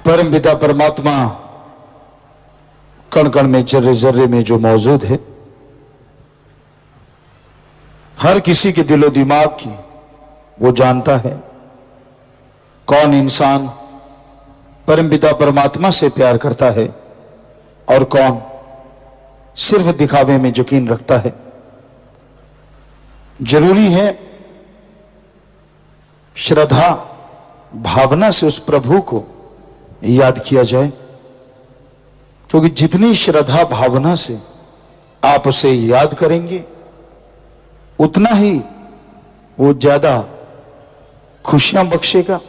परम पिता परमात्मा कण कण में, जर्रे जर्रे में जो मौजूद है, हर किसी के दिलो दिमाग की वो जानता है। कौन इंसान परम पिता परमात्मा से प्यार करता है और कौन सिर्फ दिखावे में यकीन रखता है। जरूरी है श्रद्धा भावना से उस प्रभु को याद किया जाए, क्योंकि जितनी श्रद्धा भावना से आप उसे याद करेंगे उतना ही वो ज्यादा खुशियां बख्शेगा,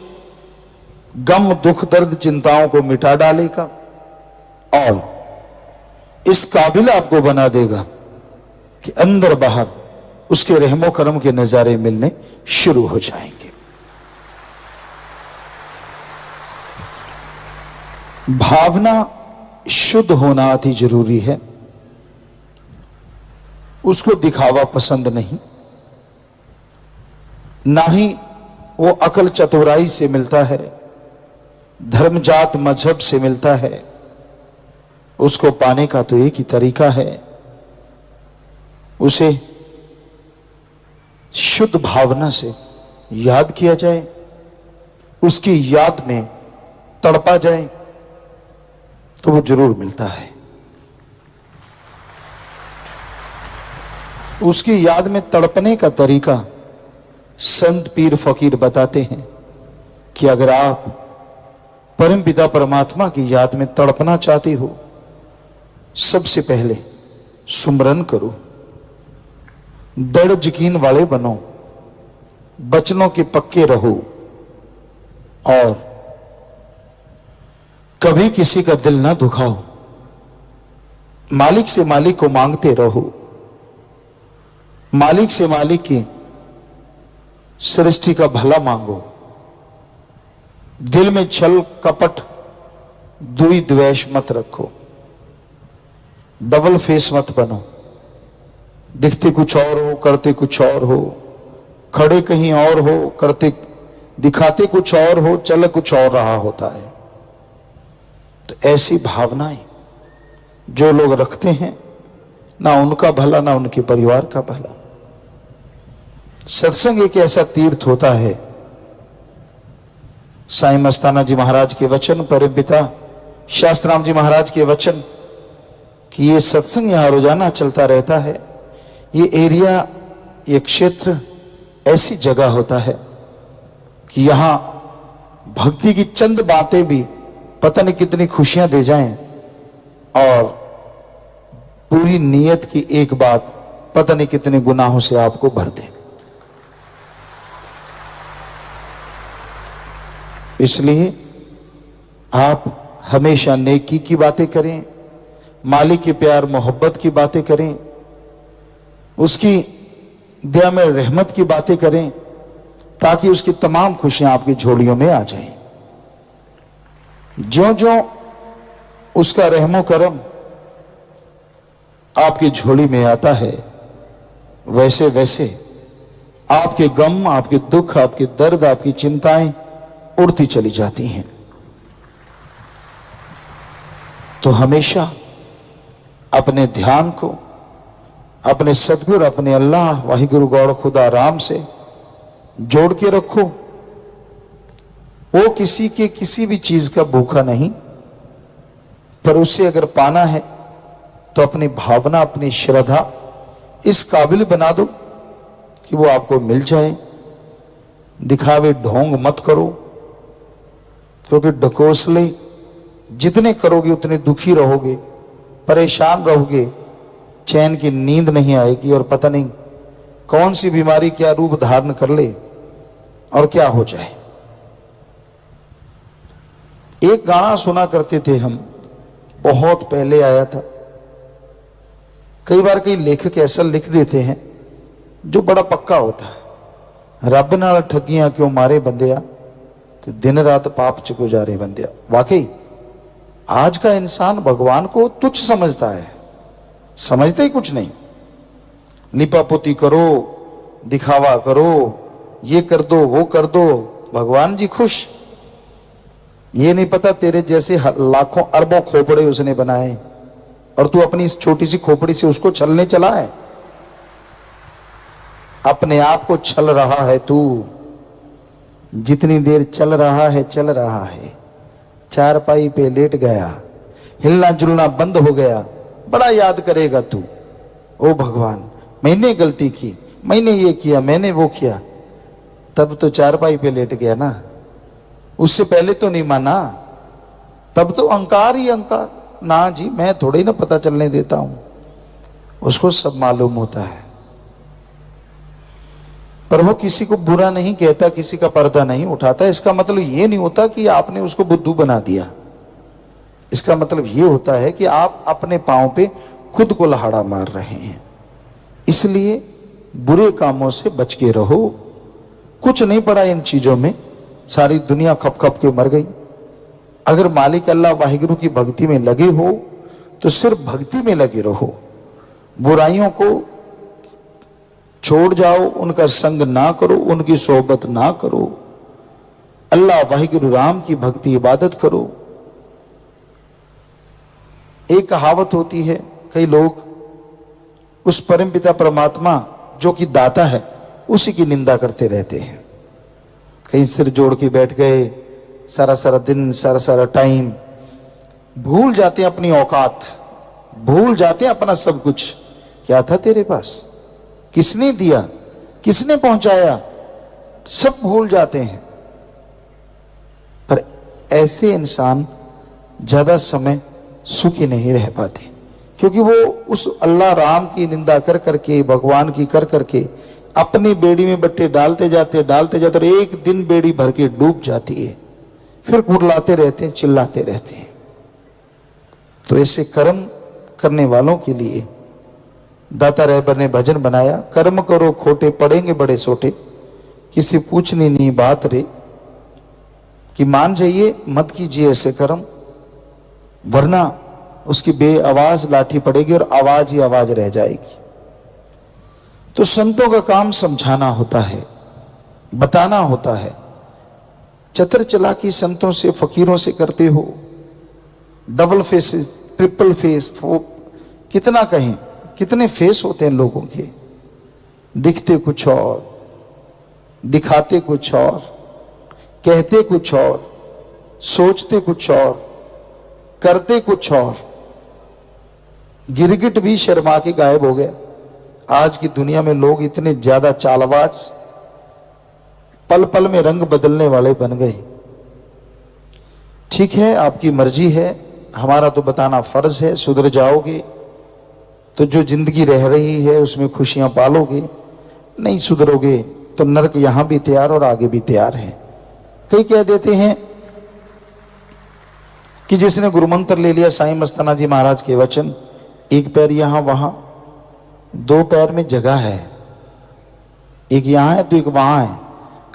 गम दुख दर्द चिंताओं को मिटा डालेगा और इस काबिल आपको बना देगा कि अंदर बाहर उसके रहमो करम के नजारे मिलने शुरू हो जाएंगे। भावना शुद्ध होना अति जरूरी है। उसको दिखावा पसंद नहीं, ना ही वो अकल चतुराई से मिलता है, धर्म जात मजहब से मिलता है। उसको पाने का तो एक ही तरीका है, उसे शुद्ध भावना से याद किया जाए, उसकी याद में तड़पा जाए तो वो जरूर मिलता है। उसकी याद में तड़पने का तरीका संत पीर फकीर बताते हैं कि अगर आप परम पिता परमात्मा की याद में तड़पना चाहते हो, सबसे पहले सुमरन करो, दृढ़ यकीन वाले बनो, वचनों के पक्के रहो और कभी किसी का दिल ना दुखाओ। मालिक से मालिक को मांगते रहो, मालिक से मालिक की सृष्टि का भला मांगो। दिल में छल कपट दुई द्वेष मत रखो, डबल फेस मत बनो। दिखते कुछ और हो, करते कुछ और हो, खड़े कहीं और हो, करते दिखाते कुछ और हो, चल कुछ और रहा होता है। तो ऐसी भावनाएं जो लोग रखते हैं, ना उनका भला ना उनके परिवार का भला। सत्संग एक ऐसा तीर्थ होता है, साईं मस्ताना जी महाराज के वचन, परम पिता शास्त्राम जी महाराज के वचन कि ये सत्संग यहां रोजाना चलता रहता है। ये एरिया, ये क्षेत्र ऐसी जगह होता है कि यहां भक्ति की चंद बातें भी पता नहीं कितनी खुशियां दे जाएं और पूरी नीयत की एक बात पता नहीं कितने गुनाहों से आपको भर दे। इसलिए आप हमेशा नेकी की बातें करें, मालिक के प्यार मोहब्बत की बातें करें, उसकी दया में रहमत की बातें करें, ताकि उसकी तमाम खुशियां आपकी झोलियों में आ जाएं। ज्यों ज्यों उसका रहमो करम आपकी झोली में आता है, वैसे वैसे आपके गम, आपके दुख, आपके दर्द, आपकी चिंताएं उड़ती चली जाती हैं। तो हमेशा अपने ध्यान को अपने सतगुरु, अपने अल्लाह वाहिगुरु गौड़ खुदा राम से जोड़ के रखो। वो किसी के किसी भी चीज का भूखा नहीं, पर उसे अगर पाना है तो अपनी भावना, अपनी श्रद्धा इस काबिल बना दो कि वो आपको मिल जाए। दिखावे ढोंग मत करो, क्योंकि ढकोसले जितने करोगे उतने दुखी रहोगे, परेशान रहोगे, चैन की नींद नहीं आएगी और पता नहीं कौन सी बीमारी क्या रूप धारण कर ले और क्या हो जाए। एक गाना सुना करते थे हम, बहुत पहले आया था। कई बार कई लेखक ऐसा लिख देते हैं जो बड़ा पक्का होता है, रब नाल ठगियां क्यों मारे बंदिया, तो दिन रात पाप च गुजारे बंदिया। वाकई आज का इंसान भगवान को तुच्छ समझता है, समझते ही कुछ नहीं। लिपापोती करो, दिखावा करो, ये कर दो वो कर दो, भगवान जी खुश। ये नहीं पता तेरे जैसे लाखों अरबों खोपड़े उसने बनाए और तू अपनी इस छोटी सी खोपड़ी से उसको छलने चला है। अपने आप को छल रहा है तू। जितनी देर चल रहा है, चारपाई पे लेट गया, हिलना जुलना बंद हो गया, बड़ा याद करेगा तू। ओ भगवान, मैंने गलती की, मैंने ये किया, मैंने वो किया। तब तो चारपाई पे लेट गया ना, उससे पहले तो नहीं माना। तब तो अहंकार ही अहंकार। ना जी, मैं थोड़ी ना पता चलने देता हूं, उसको सब मालूम होता है। पर वो किसी को बुरा नहीं कहता, किसी का पर्दा नहीं उठाता। इसका मतलब ये नहीं होता कि आपने उसको बुद्धू बना दिया। इसका मतलब ये होता है कि आप अपने पांव पे खुद को लहाड़ा मार रहे हैं। इसलिए बुरे कामों से बच के रहो। कुछ नहीं पड़ा इन चीजों में, सारी दुनिया खप खप के मर गई। अगर मालिक अल्लाह वाहिगुरु की भक्ति में लगे हो तो सिर्फ भक्ति में लगे रहो। बुराइयों को छोड़ जाओ, उनका संग ना करो, उनकी सोहबत ना करो। अल्लाह वाहिगुरु राम की भक्ति इबादत करो। एक कहावत होती है, कई लोग उस परमपिता परमात्मा जो कि दाता है उसी की निंदा करते रहते हैं। कहीं सिर जोड़ के बैठ गए, सारा सारा दिन, सारा सारा टाइम, भूल जाते हैं अपनी औकात, भूल जाते हैं अपना सब कुछ। क्या था तेरे पास, किसने दिया, किसने पहुंचाया, सब भूल जाते हैं। पर ऐसे इंसान ज्यादा समय सुखी नहीं रह पाते, क्योंकि वो उस अल्लाह राम की निंदा कर करके, भगवान की कर करके अपनी बेड़ी में बट्टे डालते जाते और एक दिन बेड़ी भर के डूब जाती है। फिर कुरलाते रहते हैं, चिल्लाते रहते हैं। तो ऐसे कर्म करने वालों के लिए दाता रहबर ने भजन बनाया, कर्म करो खोटे पड़ेंगे बड़े सोटे, किसी पूछनी नहीं बात रे। कि मान जाइए, मत कीजिए ऐसे कर्म, वरना उसकी बेआवाज लाठी पड़ेगी और आवाज ही आवाज रह जाएगी। तो संतों का काम समझाना होता है, बताना होता है। चतर चालाकी संतों से, फकीरों से करते हो, डबल फेस, ट्रिपल फेस, कितना कहें, कितने फेस होते हैं लोगों के। दिखते कुछ और, दिखाते कुछ और, कहते कुछ और, सोचते कुछ और, करते कुछ और। गिरगिट भी शर्मा के गायब हो गया। आज की दुनिया में लोग इतने ज्यादा चालबाज, पल पल में रंग बदलने वाले बन गए। ठीक है, आपकी मर्जी है, हमारा तो बताना फर्ज है। सुधर जाओगे तो जो जिंदगी रह रही है उसमें खुशियां पालोगे, नहीं सुधरोगे तो नरक यहां भी तैयार और आगे भी तैयार है। कई कह देते हैं कि जिसने गुरुमंत्र ले लिया, साईं मस्ताना जी महाराज के वचन, एक पैर यहां वहां, दो पैर में जगह है, एक यहां है तो एक वहां है।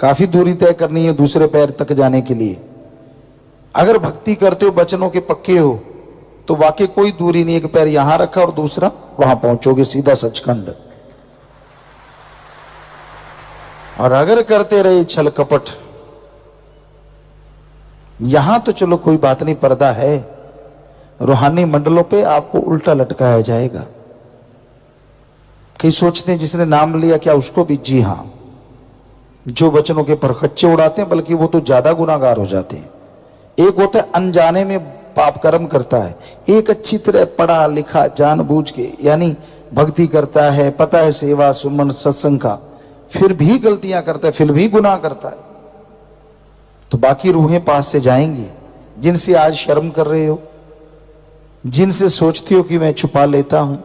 काफी दूरी तय करनी है दूसरे पैर तक जाने के लिए। अगर भक्ति करते हो, वचनों के पक्के हो, तो वाकई कोई दूरी नहीं, एक पैर यहां रखा और दूसरा वहां पहुंचोगे सीधा सचखंड। और अगर करते रहे छल कपट, यहां तो चलो कोई बात नहीं, पर्दा है, रूहानी मंडलों पे आपको उल्टा लटकाया जाएगा। कई सोचते हैं जिसने नाम लिया क्या उसको भी? जी हां, जो वचनों के परखच्चे उड़ाते हैं, बल्कि वो तो ज्यादा गुनाहगार हो जाते हैं। एक होता है अनजाने में पाप कर्म करता है, एक अच्छी तरह पढ़ा लिखा जानबूझ के, यानी भक्ति करता है, पता है सेवा सुमन सत्संग का, फिर भी गलतियां करता है, फिर भी गुनाह करता है। तो बाकी रूहें पास से जाएंगी, जिनसे आज शर्म कर रहे हो, जिनसे सोचती हो कि मैं छुपा लेता हूं,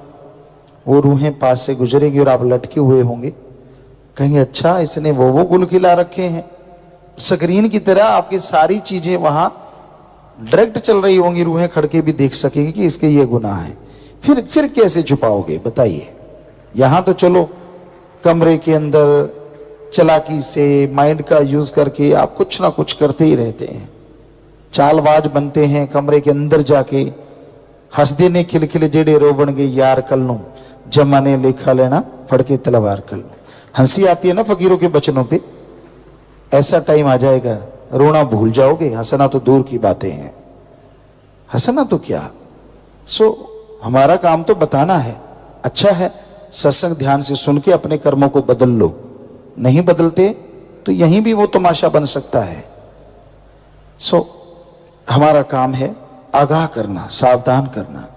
वो रूहें पास से गुजरेगी और आप लटके हुए होंगे। कहेंगे अच्छा, इसने वो गुल खिला रखे हैं। स्क्रीन की तरह आपकी सारी चीजें वहां डायरेक्ट चल रही होंगी, रूहें खड़के भी देख सकेंगी कि इसके ये गुनाह है। फिर कैसे छुपाओगे बताइए? यहां तो चलो कमरे के अंदर चालाकी से, माइंड का यूज करके आप कुछ ना कुछ करते ही रहते हैं, चालबाज बनते हैं। कमरे के अंदर जाके हंसदे ने खिलखिले जेड़े रोवण गए यार कल नू, जमाने लेखा लेना फड़के तलवार कल नू। हंसी आती है ना फकीरों के बचनों पे। ऐसा टाइम आ जाएगा रोना भूल जाओगे, हंसना तो दूर की बातें हैं। हंसना तो क्या, हमारा काम तो बताना है। अच्छा है, सत्संग ध्यान से सुन के अपने कर्मों को बदल लो, नहीं बदलते तो यहीं भी वो तमाशा बन सकता है। हमारा काम है आगाह करना, सावधान करना।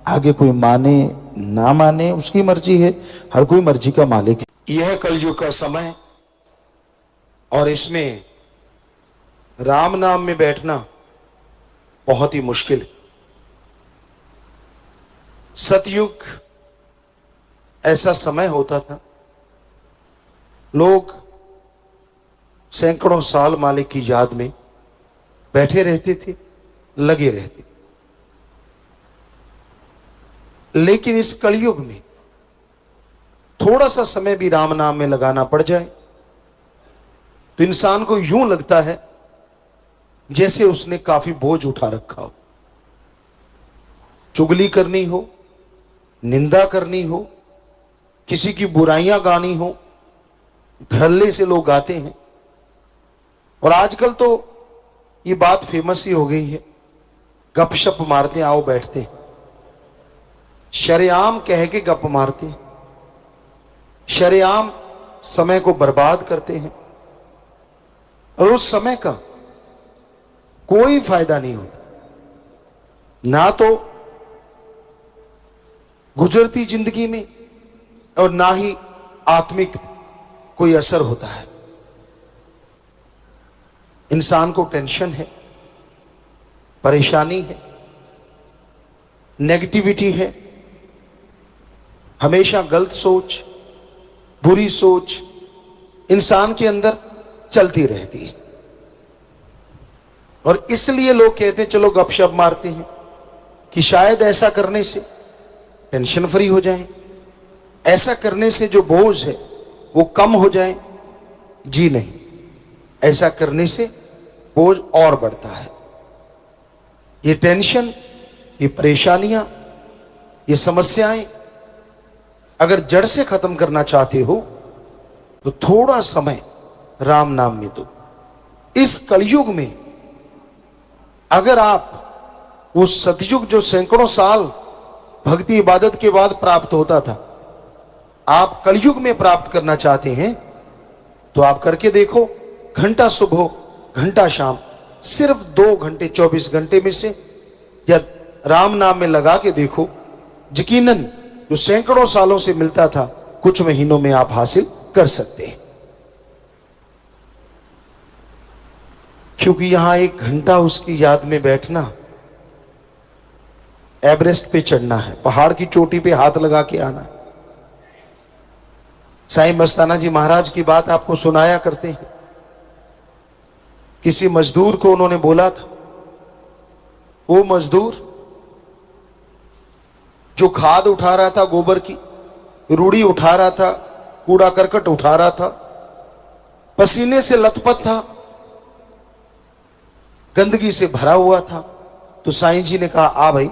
आगे कोई माने ना माने उसकी मर्जी है, हर कोई मर्जी का मालिक है। यह कलयुग का समय और इसमें राम नाम में बैठना बहुत ही मुश्किल है। सतयुग ऐसा समय होता था, लोग सैकड़ों साल मालिक की याद में बैठे रहते थे, लगे रहते। लेकिन इस कलयुग में थोड़ा सा समय भी राम नाम में लगाना पड़ जाए तो इंसान को यूं लगता है जैसे उसने काफी बोझ उठा रखा हो। चुगली करनी हो, निंदा करनी हो, किसी की बुराइयां गानी हो, धड़ल्ले से लोग गाते हैं। और आजकल तो ये बात फेमस ही हो गई है, गपशप मारते आओ बैठते हैं, शरेआम कह के गप मारते हैं, शरेआम समय को बर्बाद करते हैं और उस समय का कोई फायदा नहीं होता। ना तो गुजरती जिंदगी में और ना ही आत्मिक कोई असर होता है। इंसान को टेंशन है, परेशानी है, नेगेटिविटी है, हमेशा गलत सोच, बुरी सोच इंसान के अंदर चलती रहती है। और इसलिए लोग कहते हैं चलो गपशप मारते हैं कि शायद ऐसा करने से टेंशन फ्री हो जाए, ऐसा करने से जो बोझ है वो कम हो जाए। जी नहीं, ऐसा करने से बोझ और बढ़ता है। ये टेंशन, ये परेशानियां, ये समस्याएं अगर जड़ से खत्म करना चाहते हो तो थोड़ा समय राम नाम में दो। इस कलयुग में अगर आप वो सतयुग जो सैकड़ों साल भक्ति इबादत के बाद प्राप्त होता था, आप कलयुग में प्राप्त करना चाहते हैं तो आप करके देखो। घंटा सुबह घंटा शाम, सिर्फ 2 घंटे 24 घंटे में से या राम नाम में लगा के देखो, यकीनन जो सैकड़ों सालों से मिलता था कुछ महीनों में आप हासिल कर सकते हैं। क्योंकि यहां 1 घंटा उसकी याद में बैठना एवरेस्ट पे चढ़ना है, पहाड़ की चोटी पे हाथ लगा के आना है। साईं मस्ताना जी महाराज की बात आपको सुनाया करते हैं। किसी मजदूर को उन्होंने बोला था, वो मजदूर जो खाद उठा रहा था, गोबर की रूढ़ी उठा रहा था, कूड़ा करकट उठा रहा था, पसीने से लथपथ था, गंदगी से भरा हुआ था। तो साईं जी ने कहा, आ भाई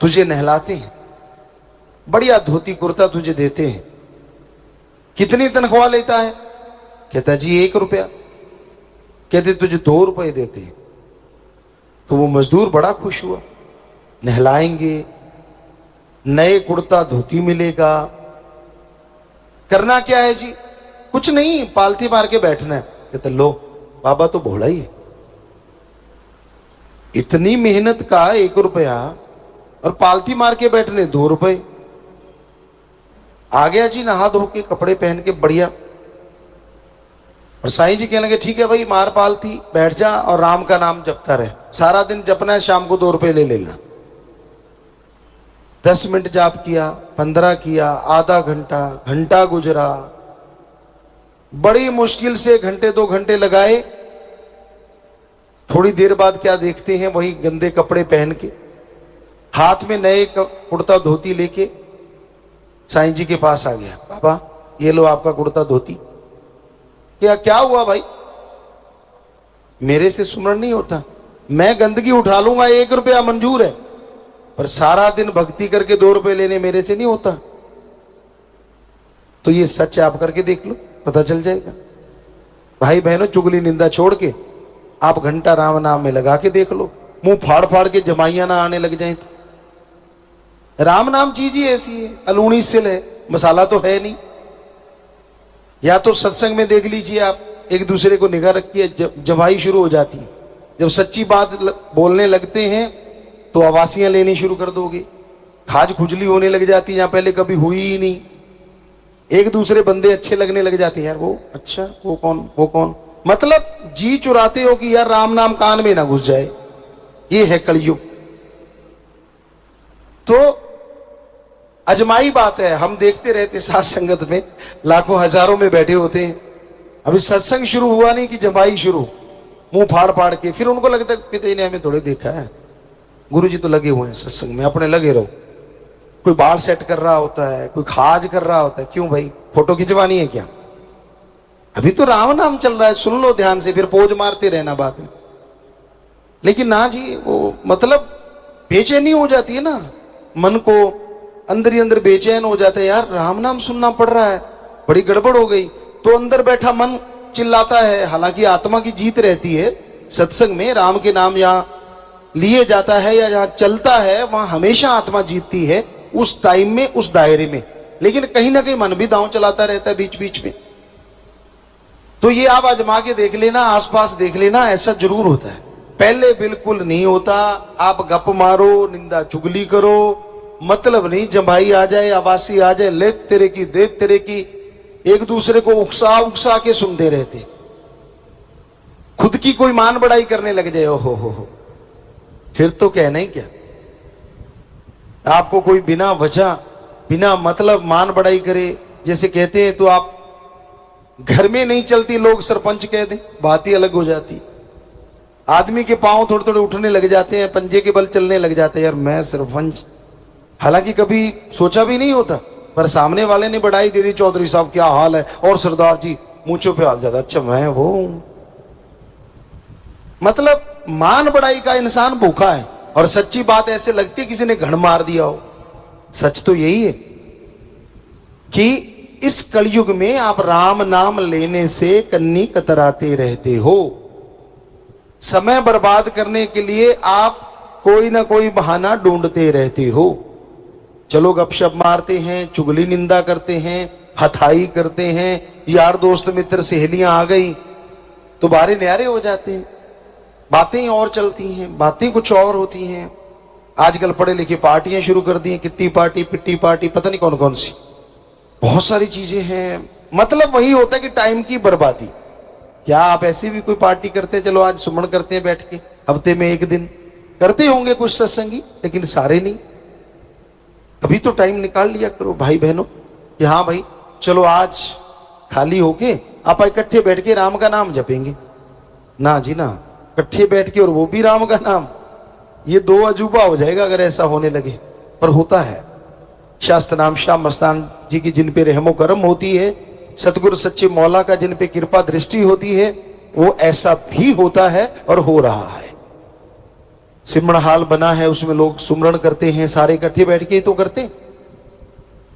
तुझे नहलाते हैं, बढ़िया धोती कुर्ता तुझे देते हैं, कितनी तनख्वाह लेता है? कहता जी 1 रुपया। कहते तुझे 2 रुपए देते हैं। तो वो मजदूर बड़ा खुश हुआ, नहलाएंगे, नए कुर्ता धोती मिलेगा। करना क्या है जी? कुछ नहीं, पालती मार के बैठना है। कहते लो बाबा तो भोला ही है, इतनी मेहनत का 1 रुपया और पालती मार के बैठने 2 रुपए। आ गया जी नहा धो के, कपड़े पहन के बढ़िया। और साईं जी कहने लगे ठीक है भाई, मार पालती, बैठ जा और राम का नाम जपता रहे। सारा दिन जपना है, शाम को 2 रुपए ले लेना। 10 मिनट जाप किया, 15 किया, आधा घंटा, घंटा गुजरा। बड़ी मुश्किल से घंटे 2 घंटे लगाए। थोड़ी देर बाद क्या देखते हैं, वही गंदे कपड़े पहन के, हाथ में नए कुर्ता धोती लेके साईं जी के पास आ गया। बाबा ये लो आपका कुर्ता धोती। क्या हुआ भाई? मेरे से सुमरण नहीं होता, मैं गंदगी उठा लूंगा, 1 रुपया मंजूर है, पर सारा दिन भक्ति करके 2 रुपए लेने मेरे से नहीं होता। तो ये सच आप करके देख लो, पता चल जाएगा। भाई बहनों, चुगली निंदा छोड़ के आप घंटा राम नाम में लगा के देख लो, मुंह फाड़ फाड़ के जमाइयां ना आने लग जाए तो। राम नाम चीज ही ऐसी है, अलूणी सिल है, मसाला तो है नहीं। या तो सत्संग में देख लीजिए आप, एक दूसरे को निगाह रखिए, जमाई शुरू हो जाती है। जब सच्ची बात बोलने लगते हैं तो आवासियां लेनी शुरू कर दोगे, खाज खुजली होने लग जाती है जहां पहले कभी हुई ही नहीं। एक दूसरे बंदे अच्छे लगने लग जाते हैं, यार वो अच्छा, वो कौन, वो कौन। मतलब जी चुराते हो कि यार राम नाम कान में ना घुस जाए। ये है कलयुग। तो अजमाई बात है, हम देखते रहते साथ संगत में लाखों हजारों में बैठे होते हैं, अभी सत्संग शुरू हुआ नहीं कि जमाई शुरू, मुंह फाड़ फाड़ के। फिर उनको लगता है पिता ने हमें थोड़े देखा है, गुरुजी तो लगे हुए हैं सत्संग में, अपने लगे रहो। कोई बाल सेट कर रहा होता है, कोई खाज कर रहा होता है, क्यों भाई फोटो खिंचवानी है क्या? अभी तो राम नाम चल रहा है, सुन लो ध्यान से, फिर पोज मारते रहना बाद में। लेकिन ना जी, वो मतलब बेचैनी हो जाती है ना, मन को अंदर ही अंदर बेचैन हो जाता है, यार राम नाम सुनना पड़ रहा है, बड़ी गड़बड़ हो गई। तो अंदर बैठा मन चिल्लाता है, हालांकि आत्मा की जीत रहती है सत्संग में। राम के नाम जहां लिए जाता है या जहां चलता है वहां हमेशा आत्मा जीतती है, उस टाइम में, उस दायरे में। लेकिन कहीं ना कहीं मन भी दांव चलाता रहता है बीच बीच में। तो ये आप आजमा के देख लेना, आसपास देख लेना, ऐसा जरूर होता है। पहले बिल्कुल नहीं होता। आप गप मारो, निंदा चुगली करो, मतलब नहीं, जमाई आ जाए, आवासी आ जाए, ले तेरे की दे तेरे की, एक दूसरे को उकसा उकसा के सुनते रहते। खुद की कोई मान बढ़ाई करने लग जाए, ओहो हो, फिर तो कहना ही क्या। आपको कोई बिना वजह, बिना मतलब मान बढ़ाई करे, जैसे कहते हैं, तो आप घर में नहीं चलती, लोग सरपंच कह दें, बात ही अलग हो जाती। आदमी के पांव थोड़े थोड़े उठने लग जाते हैं, पंजे के बल चलने लग जाते हैं, यार मैं सरपंच। हालांकि कभी सोचा भी नहीं होता, पर सामने वाले ने बढ़ाई दे दी, चौधरी साहब क्या हाल है, और सरदार जी मूंछों पे हाथ ज्यादा, अच्छा मैं वो। मतलब मान बढ़ाई का इंसान भूखा है। और सच्ची बात ऐसे लगती है किसी ने घण मार दिया हो। सच तो यही है कि इस कलयुग में आप राम नाम लेने से कन्नी कतराते रहते हो। समय बर्बाद करने के लिए आप कोई ना कोई बहाना ढूंढते रहते हो। चलो गपशप मारते हैं, चुगली निंदा करते हैं, हथाई करते हैं, यार दोस्त मित्र सहेलियां आ गई तो बारे न्यारे हो जाते हैं, बातें और चलती हैं, बातें कुछ और होती हैं। आजकल पढ़े लिखे पार्टियां शुरू कर दी हैं, किट्टी पार्टी, पिट्टी पार्टी, पता नहीं कौन कौन सी, बहुत सारी चीजें हैं। मतलब वही होता है कि टाइम की बर्बादी। क्या आप ऐसे भी कोई पार्टी करते हैं? चलो आज सुमन करते हैं बैठ के, हफ्ते में एक दिन करते होंगे कुछ सत्संगी, लेकिन सारे नहीं। अभी तो टाइम निकाल लिया करो भाई बहनों कि हाँ भाई चलो आज खाली होके आप इकट्ठे बैठ के राम का नाम जपेंगे। ना जी ना, इकट्ठे बैठ के और वो भी राम का नाम, ये दो अजूबा हो जाएगा अगर ऐसा होने लगे। पर होता है। शास्त्र नाम शाह मस्तान जी की जिन पे रहमो करम होती है, सतगुरु सच्चे मौला का जिन पे कृपा दृष्टि होती है, वो ऐसा भी होता है और हो रहा है। सिमरण हाल बना है, उसमें लोग सुमरण करते हैं, सारे इकट्ठे बैठ के तो करते।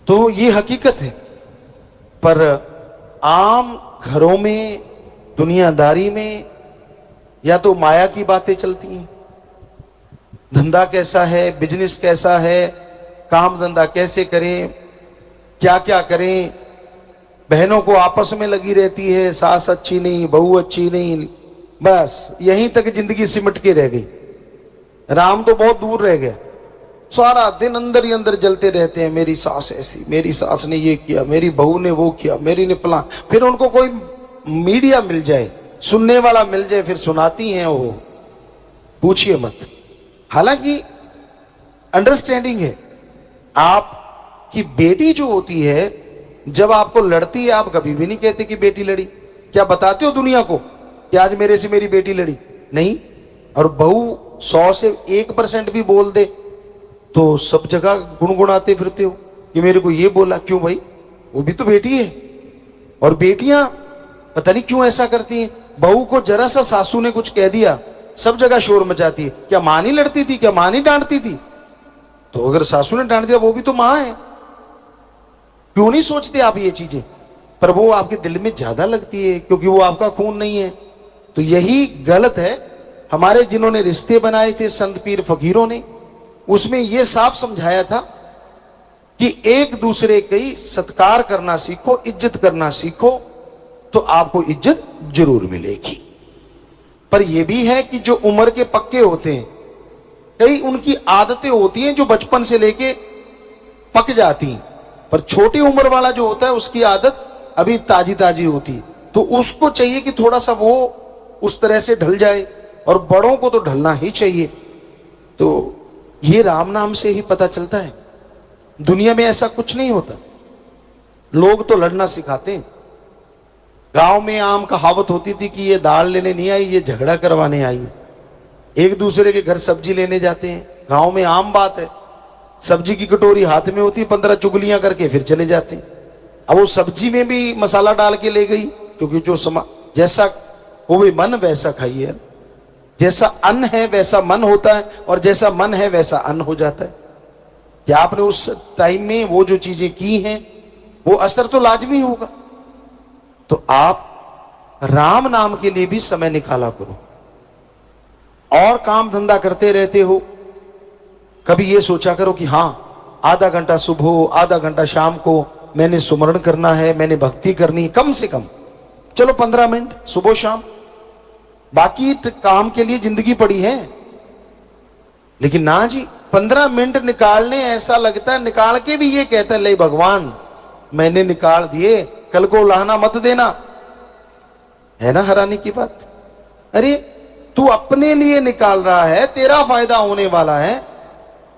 तो ये हकीकत है। पर आम घरों में, दुनियादारी में या तो माया की बातें चलती हैं, धंधा कैसा है, बिजनेस कैसा है, काम धंधा कैसे करें, क्या क्या करें। बहनों को आपस में लगी रहती है, सास अच्छी नहीं, बहू अच्छी नहीं, बस यहीं तक जिंदगी सिमट के रह गई। राम तो बहुत दूर रह गया। सारा दिन अंदर ही अंदर जलते रहते हैं, मेरी सास ऐसी, मेरी सास ने ये किया, मेरी बहू ने वो किया, मेरी ने प्लान। फिर उनको कोई मीडिया मिल जाए, सुनने वाला मिल जाए, फिर सुनाती हैं वो, पूछिए मत। हालांकि अंडरस्टैंडिंग है। आपकी बेटी जो होती है, जब आपको लड़ती है, आप कभी भी नहीं कहते कि बेटी लड़ी। क्या बताते हो दुनिया को कि आज मेरे से मेरी बेटी लड़ी? नहीं। और बहू 100 से 1% भी बोल दे तो सब जगह गुनगुनाते फिरते हो कि मेरे को ये बोला। क्यों भाई, वो भी तो बेटी है। और बेटियां पता नहीं क्यों ऐसा करती हैं, बहू को जरा सा सासू ने कुछ कह दिया, सब जगह शोर मचाती है। क्या मां नहीं लड़ती थी? क्या मां नहीं डांटती थी? तो अगर सासू ने डांट दिया, वो भी तो मां है। क्यों नहीं सोचते आप ये चीजें? पर वो आपके दिल में ज्यादा लगती है क्योंकि वो आपका खून नहीं है। तो यही गलत है। हमारे जिन्होंने रिश्ते बनाए थे संत पीर फकीरों ने, उसमें यह साफ समझाया था कि एक दूसरे की सत्कार करना सीखो, इज्जत करना सीखो, तो आपको इज्जत जरूर मिलेगी। पर यह भी है कि जो उम्र के पक्के होते हैं, कई उनकी आदतें होती हैं जो बचपन से लेके पक जाती हैं, पर छोटी उम्र वाला जो होता है उसकी आदत अभी ताजी ताजी होती, तो उसको चाहिए कि थोड़ा सा वो उस तरह से ढल जाए, और बड़ों को तो ढलना ही चाहिए। तो ये राम नाम से ही पता चलता है। दुनिया में ऐसा कुछ नहीं होता। लोग तो लड़ना सिखाते हैं। गांव में आम कहावत होती थी कि ये दाल लेने नहीं आई, ये झगड़ा करवाने आई है। एक दूसरे के घर सब्जी लेने जाते हैं, गांव में आम बात है। सब्जी की कटोरी हाथ में होती है, 15 चुगलियां करके फिर चले जाते हैं। अब वो सब्जी में भी मसाला डाल के ले गई, क्योंकि जो जैसा हो भी मन वैसा खाइए। जैसा अन्न है वैसा मन होता है, और जैसा मन है वैसा अन्न हो जाता है। क्या आपने उस टाइम में वो जो चीजें की हैं वो असर तो लाजमी होगा। तो आप राम नाम के लिए भी समय निकाला करो। और काम धंधा करते रहते हो, कभी ये सोचा करो कि हां, आधा घंटा सुबह आधा घंटा शाम को मैंने सुमरण करना है, मैंने भक्ति करनी, कम से कम चलो 15 मिनट सुबह शाम। बाकी काम के लिए जिंदगी पड़ी है। लेकिन ना जी, 15 मिनट निकालने ऐसा लगता है, निकाल के भी ये कहता है ले भगवान मैंने निकाल दिए, कल को लाना मत देना। है ना हैरानी की बात। अरे तू अपने लिए निकाल रहा है, तेरा फायदा होने वाला है,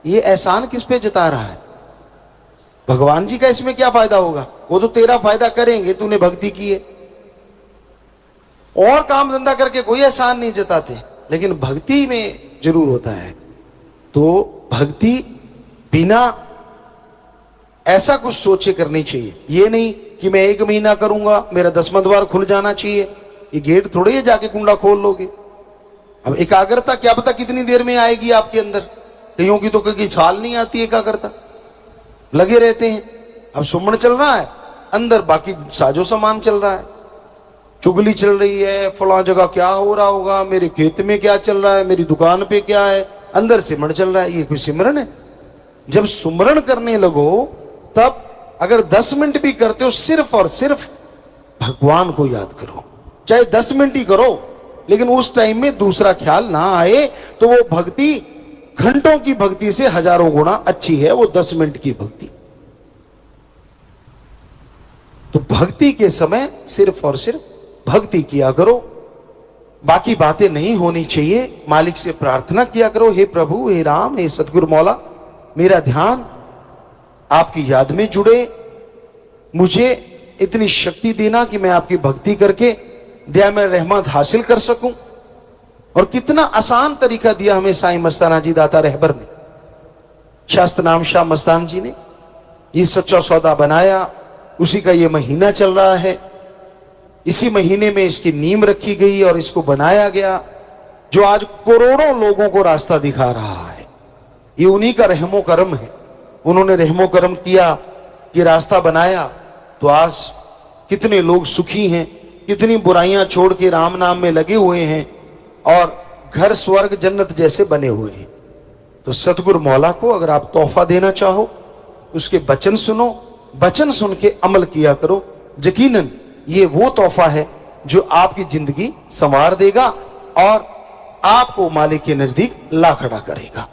ये एहसान किस पे जता रहा है? भगवान जी का इसमें क्या फायदा होगा? वो तो तेरा फायदा करेंगे, तूने भक्ति की है। और काम धंधा करके कोई एहसान नहीं जताते, लेकिन भक्ति में जरूर होता है। तो भक्ति बिना ऐसा कुछ सोचे करनी चाहिए। ये नहीं कि मैं 1 महीना करूंगा, मेरा 10वां द्वार खुल जाना चाहिए। ये गेट थोड़े ही जाके कुंडा खोल लोगे। अब एकाग्रता क्या पता कितनी देर में आएगी आपके अंदर। कईयों की तो कई साल नहीं आती एकाग्रता, लगे रहते हैं। अब सुमन चल रहा है, अंदर बाकी साजो सामान चल रहा है, चुगली चल रही है, फला जगह क्या हो रहा होगा, मेरे खेत में क्या चल रहा है, मेरी दुकान पे क्या है, अंदर सिमरन चल रहा है। ये कोई सिमरन है? जब सुमरण करने लगो तब अगर 10 मिनट भी करते हो, सिर्फ और सिर्फ भगवान को याद करो। चाहे 10 मिनट ही करो, लेकिन उस टाइम में दूसरा ख्याल ना आए, तो वो भक्ति घंटों की भक्ति से हजारों गुना अच्छी है, वो 10 मिनट की भक्ति। तो भक्ति के समय सिर्फ और सिर्फ भक्ति किया करो, बाकी बातें नहीं होनी चाहिए। मालिक से प्रार्थना किया करो, हे प्रभु, हे राम, हे सतगुरु मौला, मेरा ध्यान आपकी याद में जुड़े, मुझे इतनी शक्ति देना कि मैं आपकी भक्ति करके दया में रहमत हासिल कर सकूं। और कितना आसान तरीका दिया हमें साईं मस्ताना जी दाता रहबर ने, शास्त्र नाम शाह मस्तान जी ने। ये सच्चा सौदा बनाया, उसी का ये महीना चल रहा है। इसी महीने में इसकी नींव रखी गई और इसको बनाया गया, जो आज करोड़ों लोगों को रास्ता दिखा रहा है। ये उन्हीं का रहमो करम है। उन्होंने रहमो करम किया कि रास्ता बनाया, तो आज कितने लोग सुखी हैं, कितनी बुराइयां छोड़ के राम नाम में लगे हुए हैं, और घर स्वर्ग जन्नत जैसे बने हुए हैं। तो सतगुरु मौला को अगर आप तोहफा देना चाहो, उसके वचन सुनो, वचन सुन के अमल किया करो। यकीनन ये वो तोहफा है जो आपकी जिंदगी संवार देगा और आपको मालिक के नजदीक ला खड़ा करेगा।